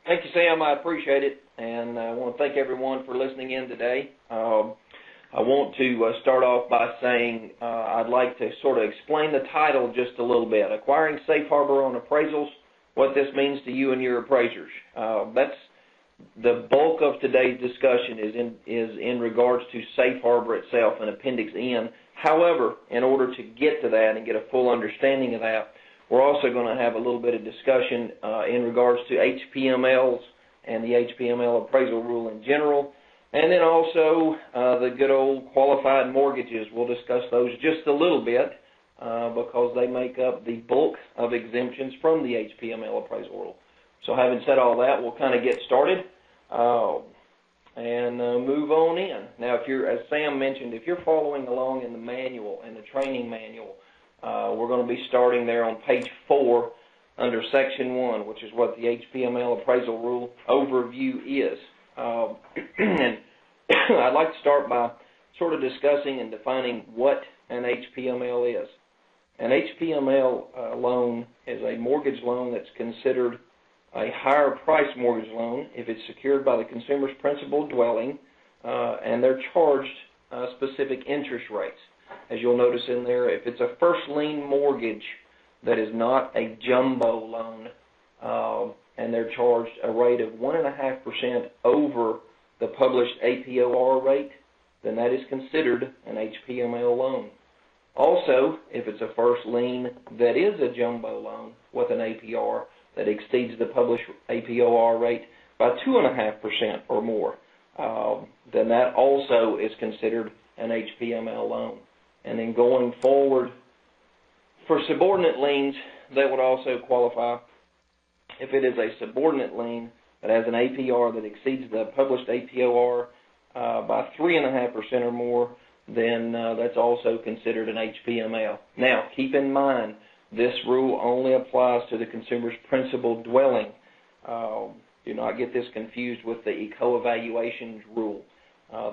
Thank you, Sam. I appreciate it, and I want to thank everyone for listening in today. I want to start off by saying I'd like to sort of explain the title just a little bit. Acquiring Safe Harbor on Appraisals, what this means to you and your appraisers. That's the bulk of today's discussion is in regards to Safe Harbor itself and Appendix N. However, in order to get to that and get a full understanding of that, we're also going to have a little bit of discussion in regards to HPMLs and the HPML Appraisal Rule in general, and then also the good old qualified mortgages. We'll discuss those just a little bit because they make up the bulk of exemptions from the HPML Appraisal Rule. So having said all that, we'll kind of get started and move on in. Now, if you're, as Sam mentioned, if you're following along in the manual, in the training manual, we're going to be starting there on page 4 under Section 1, which is what the HPML Appraisal Rule overview is. And I'd like to start by sort of discussing and defining what an HPML is. An HPML loan is a mortgage loan that's considered a higher price mortgage loan if it's secured by the consumer's principal dwelling and they're charged specific interest rates. As you'll notice in there, if it's a first lien mortgage that is not a jumbo loan and they're charged a rate of 1.5% over the published APOR rate, then that is considered an HPML loan. Also, if it's a first lien that is a jumbo loan with an APR that exceeds the published APOR rate by 2.5% or more, then that also is considered an HPML loan. And then going forward, for subordinate liens, that would also qualify. If it is a subordinate lien that has an APR that exceeds the published APOR by 3.5% or more, then that's also considered an HPML. Now, keep in mind, this rule only applies to the consumer's principal dwelling. Do not get this confused with the eco-evaluations rule.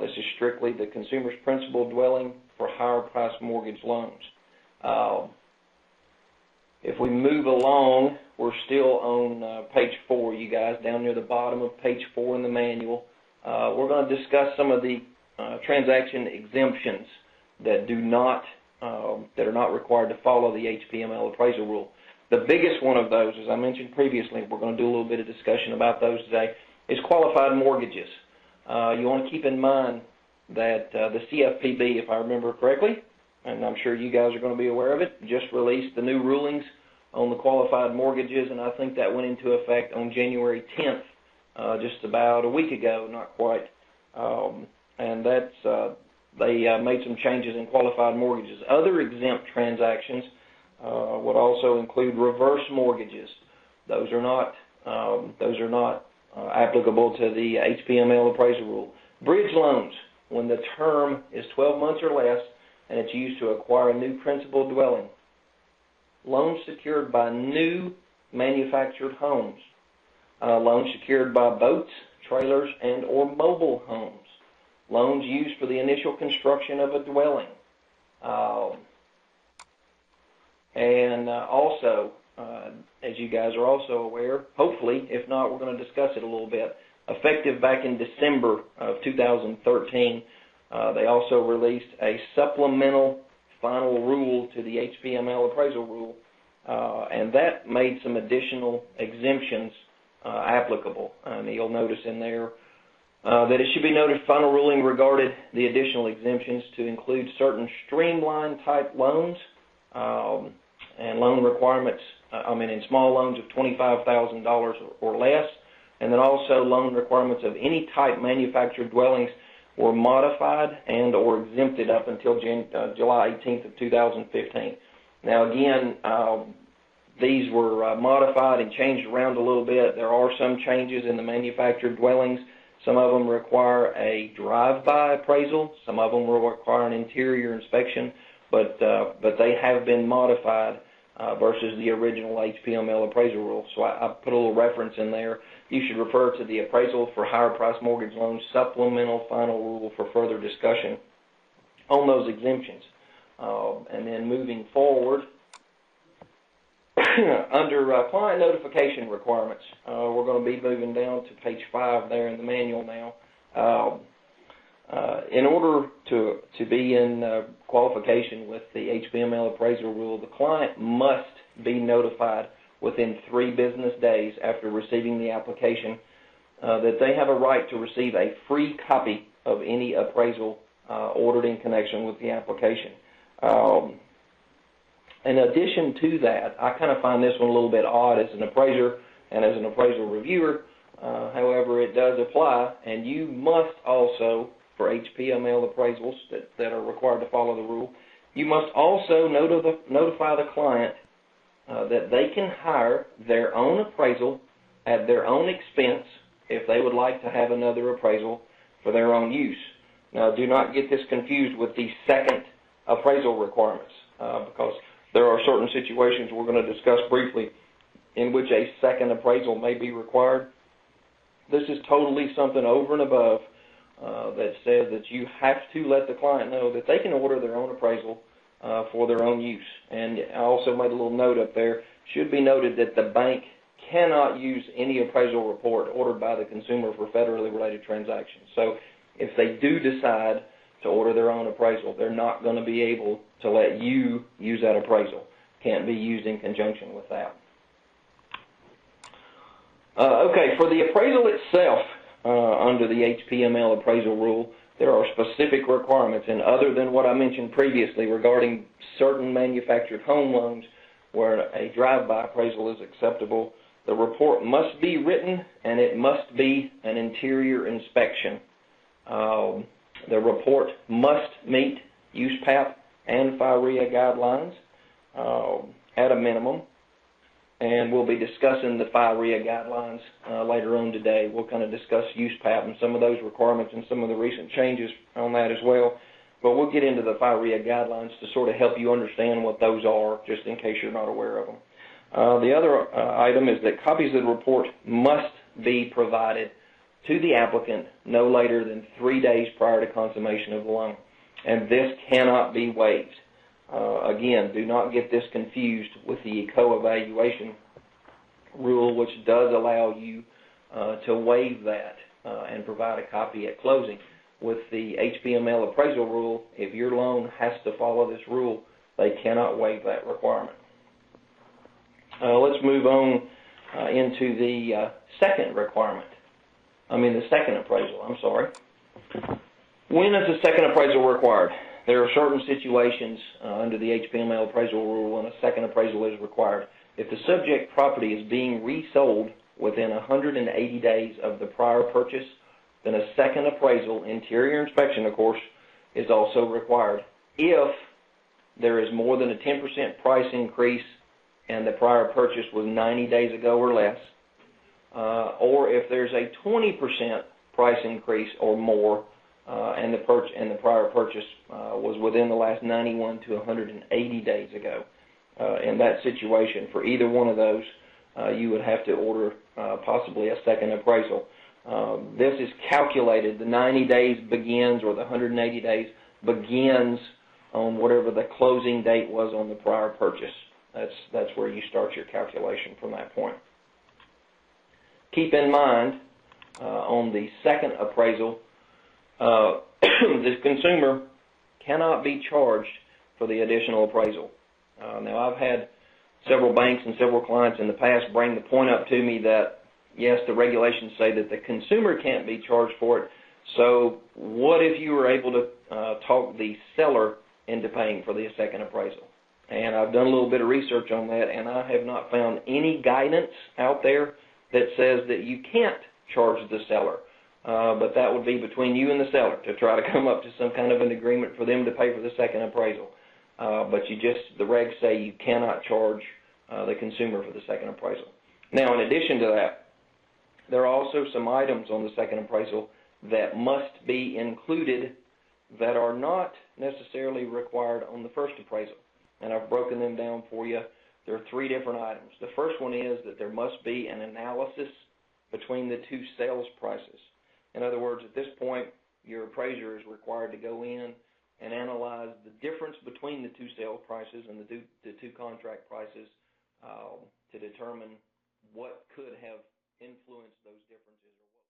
This is strictly the consumer's principal dwelling for higher price mortgage loans. If we move along, we're still on page 4, you guys, down near the bottom of page 4 in the manual. We're going to discuss some of the transaction exemptions that are not required to follow the HPML appraisal rule. The biggest one of those, as I mentioned previously, we're going to do a little bit of discussion about those today, is qualified mortgages. You want to keep in mind that the CFPB, if I remember correctly, and I'm sure you guys are going to be aware of it, just released the new rulings on the qualified mortgages, and I think that went into effect on January 10th, just about a week ago, not quite. And that's they made some changes in qualified mortgages. Other exempt transactions would also include reverse mortgages. Those are not applicable to the HPML appraisal rule. Bridge loans, when the term is 12 months or less and it's used to acquire a new principal dwelling. Loans secured by new manufactured homes. Loans secured by boats, trailers, and or mobile homes. Loans used for the initial construction of a dwelling. Also, as you guys are also aware, hopefully, if not, we're going to discuss it a little bit. Effective back in December of 2013, they also released a supplemental final rule to the HPML appraisal rule, and that made some additional exemptions applicable. You'll notice in there that it should be noted final ruling regarded the additional exemptions to include certain streamlined type loans and loan requirements, in small loans of $25,000 or less, and then also loan requirements of any type manufactured dwellings were modified and or exempted up until July 18th of 2015. Now again, these were modified and changed around a little bit. There are some changes in the manufactured dwellings. Some of them require a drive-by appraisal. Some of them will require an interior inspection, but they have been modified versus the original HPML appraisal rule. So I put a little reference in there. You should refer to the Appraisal for Higher Price Mortgage Loans Supplemental Final Rule for further discussion on those exemptions. And then moving forward, Under client notification requirements, we're going to be moving down to page 5 there in the manual now. In order to be in qualification with the HPML Appraisal Rule, the client must be notified within 3 business days after receiving the application that they have a right to receive a free copy of any appraisal ordered in connection with the application. In addition to that, I kind of find this one a little bit odd as an appraiser and as an appraisal reviewer. However, it does apply, and you must also, for HPML appraisals that are required to follow the rule, you must also notify the client that they can hire their own appraisal at their own expense if they would like to have another appraisal for their own use. Now, do not get this confused with the second appraisal requirements because there are certain situations we're going to discuss briefly in which a second appraisal may be required. This is totally something over and above that says that you have to let the client know that they can order their own appraisal for their own use. And I also made a little note up there. Should be noted that the bank cannot use any appraisal report ordered by the consumer for federally related transactions. So if they do decide to order their own appraisal, they're not going to be able to let you use that appraisal. Can't be used in conjunction with that. Okay, for the appraisal itself, under the HPML appraisal rule, there are specific requirements, and other than what I mentioned previously regarding certain manufactured home loans where a drive-by appraisal is acceptable, the report must be written and it must be an interior inspection. The report must meet USPAP and FIREA guidelines at a minimum, and we'll be discussing the FIREA guidelines later on today. We'll kind of discuss USPAP and some of those requirements and some of the recent changes on that as well, but we'll get into the FIREA guidelines to sort of help you understand what those are, just in case you're not aware of them. The other item is that copies of the report must be provided to the applicant no later than 3 days prior to consummation of the loan, and this cannot be waived. Again, do not get this confused with the co-evaluation rule, which does allow you to waive that and provide a copy at closing. With the HPML appraisal rule, if your loan has to follow this rule, they cannot waive that requirement. Let's move on into the second requirement. The second appraisal, I'm sorry. When is the second appraisal required? There are certain situations under the HPML appraisal rule when a second appraisal is required. If the subject property is being resold within 180 days of the prior purchase, then a second appraisal, interior inspection of course, is also required if there is more than a 10% price increase and the prior purchase was 90 days ago or less, or if there's a 20% price increase or more and the prior purchase was within the last 91 to 180 days ago. In that situation, for either one of those, you would have to order possibly a second appraisal. This is calculated, the 90 days begins, or the 180 days begins on whatever the closing date was on the prior purchase. That's where you start your calculation from that point. Keep in mind, on the second appraisal, the consumer cannot be charged for the additional appraisal. Now, I've had several banks and several clients in the past bring the point up to me that, yes, the regulations say that the consumer can't be charged for it, so what if you were able to talk the seller into paying for the second appraisal? And I've done a little bit of research on that, and I have not found any guidance out there that says that you can't charge the seller. But that would be between you and the seller to try to come up to some kind of an agreement for them to pay for the second appraisal. But the regs say you cannot charge the consumer for the second appraisal. Now, in addition to that, there are also some items on the second appraisal that must be included that are not necessarily required on the first appraisal. And I've broken them down for you. There are 3 different items. The first one is that there must be an analysis between the 2 sales prices. In other words, at this point, your appraiser is required to go in and analyze the difference between the 2 sales prices and the 2 contract prices to determine what could have influenced those differences or what